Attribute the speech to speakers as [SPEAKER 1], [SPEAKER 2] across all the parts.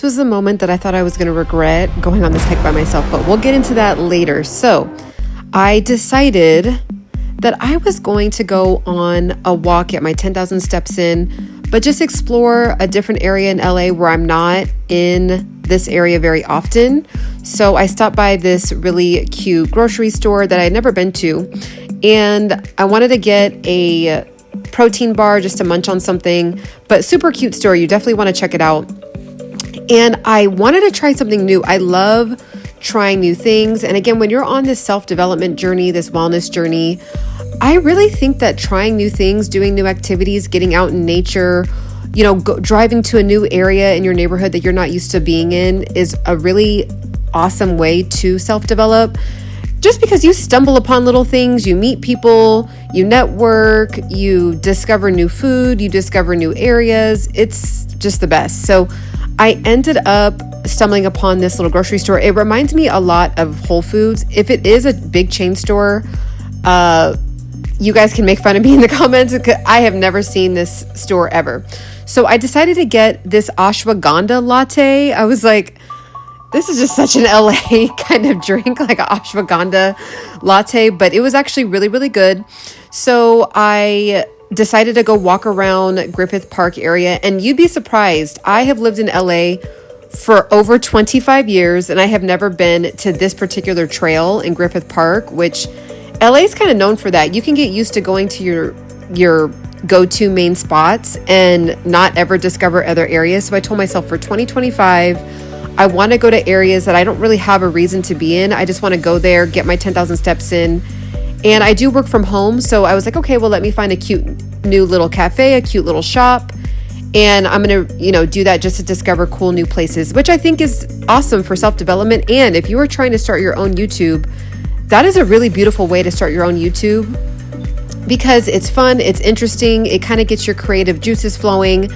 [SPEAKER 1] This was the moment that I thought I was going to regret going on this hike by myself, but we'll get into that later. So I decided that I was going to go on a walk at my 10,000 steps in, but just explore a different area in LA where I'm not in this area very often. So I stopped by this really cute grocery store that I had never been to, and I wanted to get a protein bar just to munch on something, but super cute store. You definitely want to check it out. And I wanted to try something new. I love trying new things. And again, when you're on this self-development journey, this wellness journey, I really think that trying new things, doing new activities, getting out in nature, driving to a new area in your neighborhood that you're not used to being in is a really awesome way to self-develop. Just because you stumble upon little things, you meet people, you network, you discover new food, you discover new areas. It's just the best. So I ended up stumbling upon this little grocery store. It reminds me a lot of Whole Foods. If it is a big chain store, you guys can make fun of me in the comments because I have never seen this store ever. So I decided to get this ashwagandha latte. I was like, this is just such an LA kind of drink, like an ashwagandha latte, but it was actually really, really good. So I decided to go walk around Griffith Park area, and you'd be surprised. I have lived in LA for over 25 years, and I have never been to this particular trail in Griffith Park, which LA is kind of known for that. You can get used to going to your go-to main spots and not ever discover other areas. So I told myself for 2025, I want to go to areas that I don't really have a reason to be in. I just want to go there, get my 10,000 steps in. And I do work from home, so I was like, okay, well, let me find a cute new little cafe, a cute little shop, and I'm gonna, do that just to discover cool new places, which I think is awesome for self-development. And if you are trying to start your own YouTube, that is a really beautiful way to start your own YouTube because it's fun, it's interesting, it kind of gets your creative juices flowing.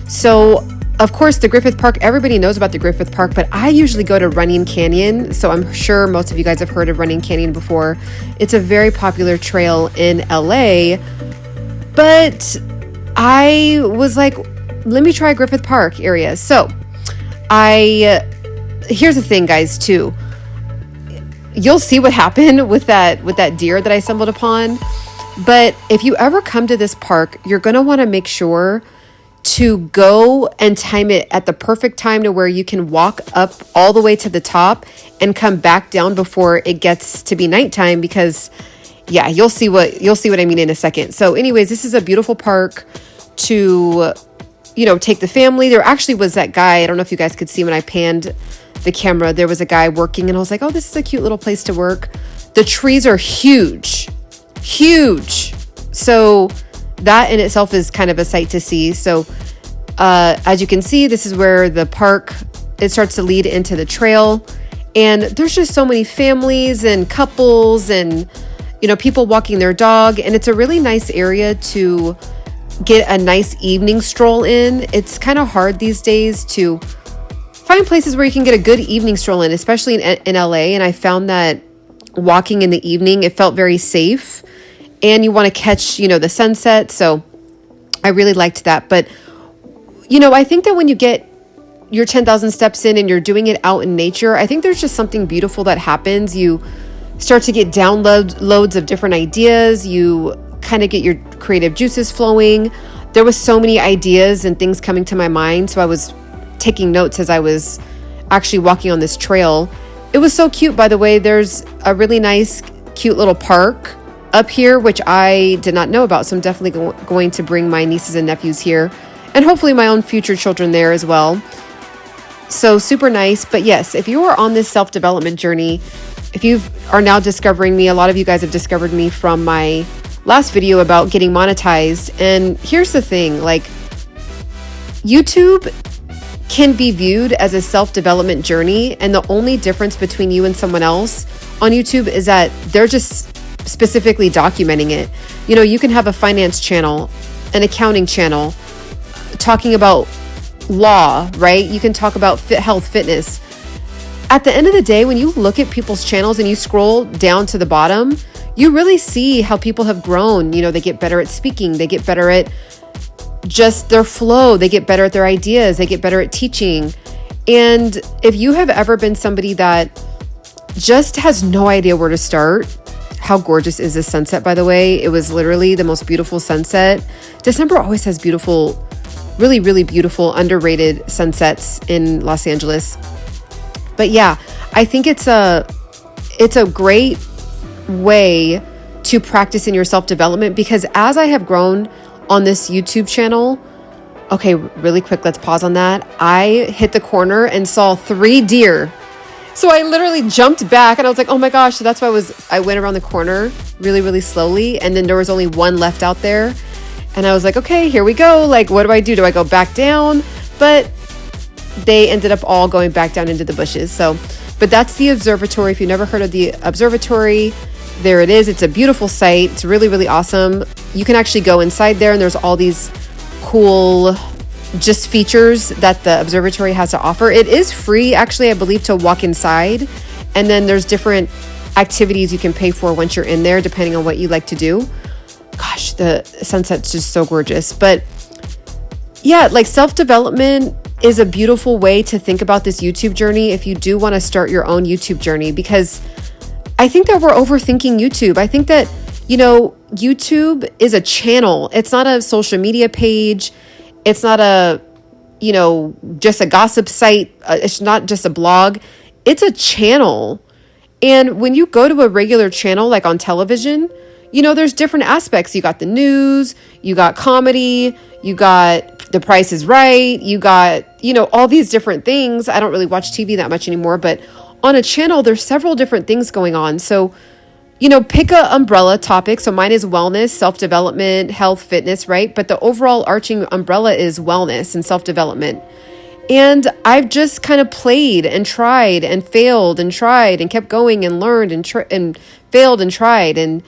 [SPEAKER 1] So of course, the Griffith Park, everybody knows about the Griffith Park, but I usually go to Running Canyon. So I'm sure most of you guys have heard of Running Canyon before. It's a very popular trail in LA, but I was like, let me try Griffith Park area. So here's the thing, guys, too. You'll see what happened with that deer that I stumbled upon. But if you ever come to this park, you're going to want to make sure to go and time it at the perfect time to where you can walk up all the way to the top and come back down before it gets to be nighttime, because you'll see what I mean in a second. So anyways, this is a beautiful park to, take the family. There actually was that guy. I don't know if you guys could see when I panned the camera, there was a guy working and I was like, oh, this is a cute little place to work. The trees are huge. So that in itself is kind of a sight to see. So as you can see, this is where the park, it starts to lead into the trail. And there's just so many families and couples and, people walking their dog. And it's a really nice area to get a nice evening stroll in. It's kind of hard these days to find places where you can get a good evening stroll in, especially in LA. And I found that walking in the evening, it felt very safe. And you want to catch, the sunset. So I really liked that. But, I think that when you get your 10,000 steps in and you're doing it out in nature, I think there's just something beautiful that happens. You start to get downloads of different ideas. You kind of get your creative juices flowing. There was so many ideas and things coming to my mind. So I was taking notes as I was actually walking on this trail. It was so cute, by the way. There's a really nice, cute little park up here, which I did not know about. So I'm definitely going to bring my nieces and nephews here and hopefully my own future children there as well. So super nice. But yes, if you are on this self-development journey, if you are now discovering me, a lot of you guys have discovered me from my last video about getting monetized. And here's the thing, like YouTube can be viewed as a self-development journey. And the only difference between you and someone else on YouTube is that they're just specifically documenting it. You can have a finance channel, an accounting channel, talking about law, right? You can talk about health, fitness. At the end of the day, when you look at people's channels and you scroll down to the bottom, you really see how people have grown. They get better at speaking. They get better at just their flow. They get better at their ideas. They get better at teaching. And if you have ever been somebody that just has no idea where to start, how gorgeous is this sunset, by the way? It was literally the most beautiful sunset. December always has beautiful, really, really beautiful, underrated sunsets in Los Angeles. But yeah, I think it's a great way to practice in your self-development, because as I have grown on this YouTube channel, okay, really quick, let's pause on that. I hit the corner and saw 3 deer. So I literally jumped back and I was like, oh my gosh. So that's why I went around the corner really, really slowly. And then there was only one left out there. And I was like, okay, here we go. Like, what do I do? Do I go back down? But they ended up all going back down into the bushes. So, but that's the observatory. If you've never heard of the observatory, there it is. It's a beautiful site. It's really, really awesome. You can actually go inside there and there's all these cool just features that the observatory has to offer. It is free, actually, I believe, to walk inside. And then there's different activities you can pay for once you're in there, depending on what you like to do. Gosh, the sunset's just so gorgeous. But yeah, like self-development is a beautiful way to think about this YouTube journey if you do want to start your own YouTube journey, because I think that we're overthinking YouTube. I think that, YouTube is a channel. It's not a social media page. It's not just a gossip site. It's not just a blog. It's a channel. And when you go to a regular channel, like on television, there's different aspects. You got the news, you got comedy, you got The Price is Right, you got, all these different things. I don't really watch TV that much anymore, but on a channel, there's several different things going on. So, pick a umbrella topic. So mine is wellness, self-development, health, fitness, right? But the overall arching umbrella is wellness and self-development. And I've just kind of played and tried and failed and tried and kept going and learned and failed and tried. And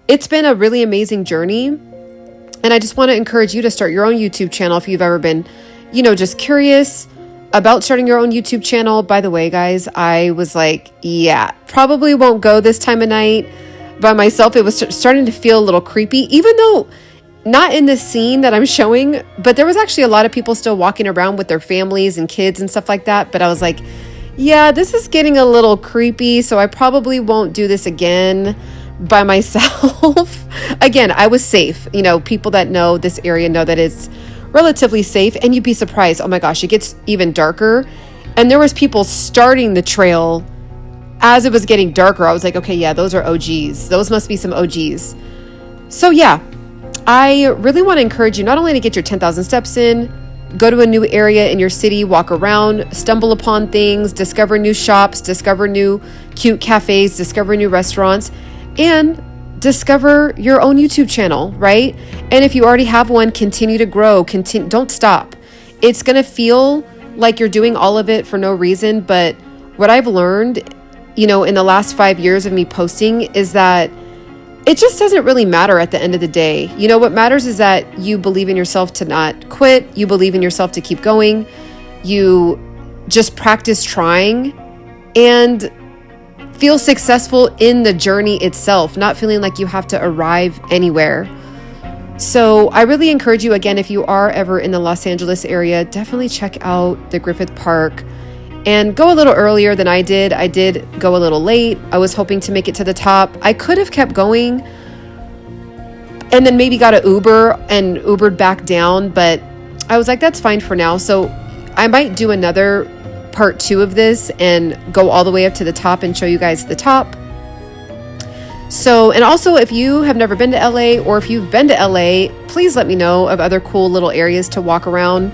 [SPEAKER 1] it's been a really amazing journey. And I just want to encourage you to start your own YouTube channel if you've ever been, just curious about starting your own YouTube channel. By the way, guys, I was like, yeah, probably won't go this time of night by myself. It was starting to feel a little creepy, even though not in this scene that I'm showing, but there was actually a lot of people still walking around with their families and kids and stuff like that. But I was like, yeah, this is getting a little creepy. So I probably won't do this again by myself. Again, I was safe. People that know this area know that it's relatively safe, and you'd be surprised. Oh my gosh, it gets even darker. And there was people starting the trail as it was getting darker. I was like, okay, yeah, those are OGs. Those must be some OGs. So yeah, I really want to encourage you not only to get your 10,000 steps in, go to a new area in your city, walk around, stumble upon things, discover new shops, discover new cute cafes, discover new restaurants, and discover your own YouTube channel, right? And if you already have one, continue to grow. Don't stop. It's going to feel like you're doing all of it for no reason. But what I've learned, in the last 5 years of me posting is that it just doesn't really matter at the end of the day. What matters is that you believe in yourself to not quit. You believe in yourself to keep going. You just practice trying and feel successful in the journey itself, not feeling like you have to arrive anywhere. So I really encourage you, again, if you are ever in the Los Angeles area, definitely check out the Griffith Park and go a little earlier than I did. I did go a little late. I was hoping to make it to the top. I could have kept going and then maybe got an Uber and Ubered back down, but I was like, that's fine for now. So I might do another part 2 of this and go all the way up to the top and show you guys the top. So, and also if you have never been to LA, or if you've been to LA, please let me know of other cool little areas to walk around.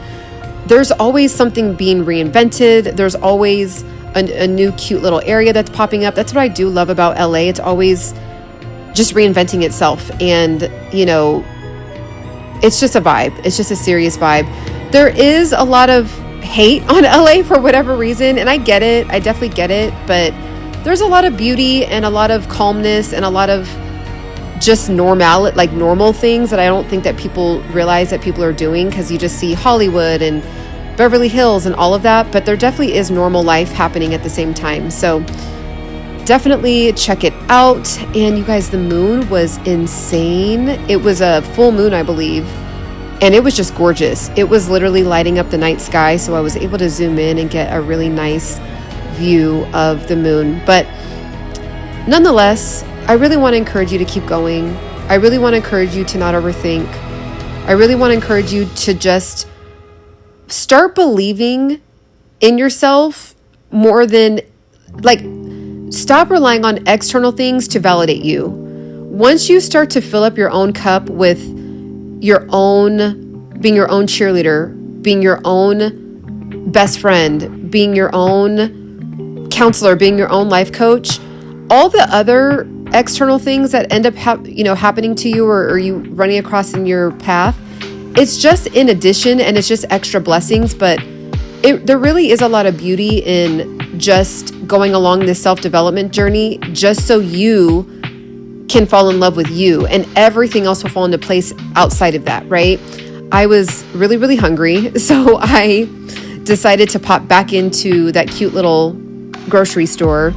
[SPEAKER 1] There's always something being reinvented. There's always a new cute little area that's popping up. That's what I do love about LA. It's always just reinventing itself. And, it's just a vibe. It's just a serious vibe. There is a lot of hate on LA for whatever reason, and I get it. I definitely get it, but there's a lot of beauty and a lot of calmness and a lot of just normal things that I don't think that people realize that people are doing, because you just see Hollywood and Beverly Hills and all of that, but there definitely is normal life happening at the same time. So definitely check it out. And you guys, the moon was insane. It was a full moon, I believe. And it was just gorgeous. It was literally lighting up the night sky. So I was able to zoom in and get a really nice view of the moon. But nonetheless, I really want to encourage you to keep going. I really want to encourage you to not overthink. I really want to encourage you to just start believing in yourself more than, like, stop relying on external things to validate you. Once you start to fill up your own cup with your own, being your own cheerleader, being your own best friend, being your own counselor, being your own life coach, all the other external things that end up happening to you or you running across in your path, it's just in addition, and it's just extra blessings. But there really is a lot of beauty in just going along this self-development journey, just so you can fall in love with you, and everything else will fall into place outside of that, right? I was really, really hungry, so I decided to pop back into that cute little grocery store.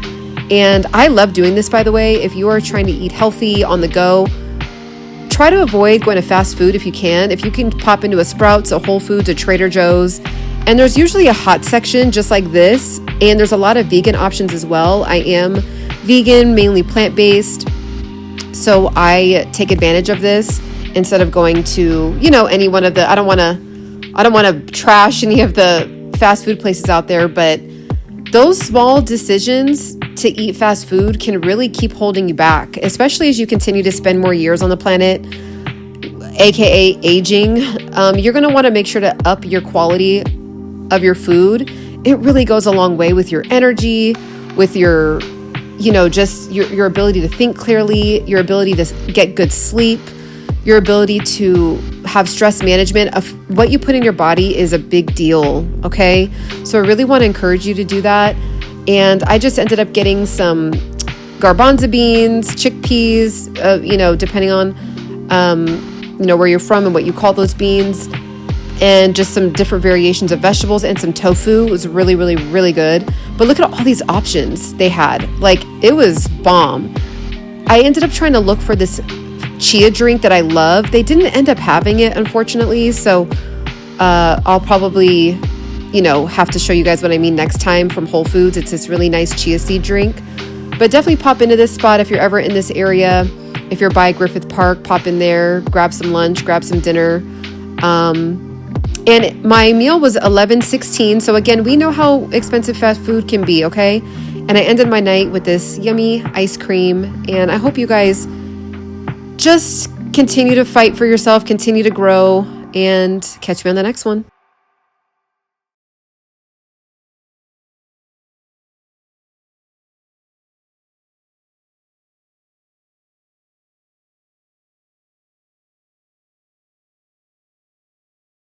[SPEAKER 1] And I love doing this, by the way. If you are trying to eat healthy on the go, try to avoid going to fast food if you can. If you can pop into a Sprouts, a Whole Foods, a Trader Joe's, and there's usually a hot section just like this, and there's a lot of vegan options as well. I am vegan, mainly plant-based, so I take advantage of this instead of going to, any one of the, I don't want to trash any of the fast food places out there, but those small decisions to eat fast food can really keep holding you back, especially as you continue to spend more years on the planet, aka aging. You're going to want to make sure to up your quality of your food. It really goes a long way with your energy, with your just your ability to think clearly, your ability to get good sleep, your ability to have stress management. Of what you put in your body is a big deal, okay? So I really want to encourage you to do that. And I just ended up getting some garbanzo beans, chickpeas, depending on, where you're from and what you call those beans, and just some different variations of vegetables and some tofu. It was really, really, really good. But look at all these options they had. Like, it was bomb. I ended up trying to look for this chia drink that I love. They didn't end up having it, unfortunately. So I'll probably, have to show you guys what I mean next time from Whole Foods. It's this really nice chia seed drink. But definitely pop into this spot if you're ever in this area. If you're by Griffith Park, pop in there, grab some lunch, grab some dinner. And my meal was $11.16. So again, we know how expensive fast food can be, okay? And I ended my night with this yummy ice cream. And I hope you guys just continue to fight for yourself, continue to grow, and catch me on the next one.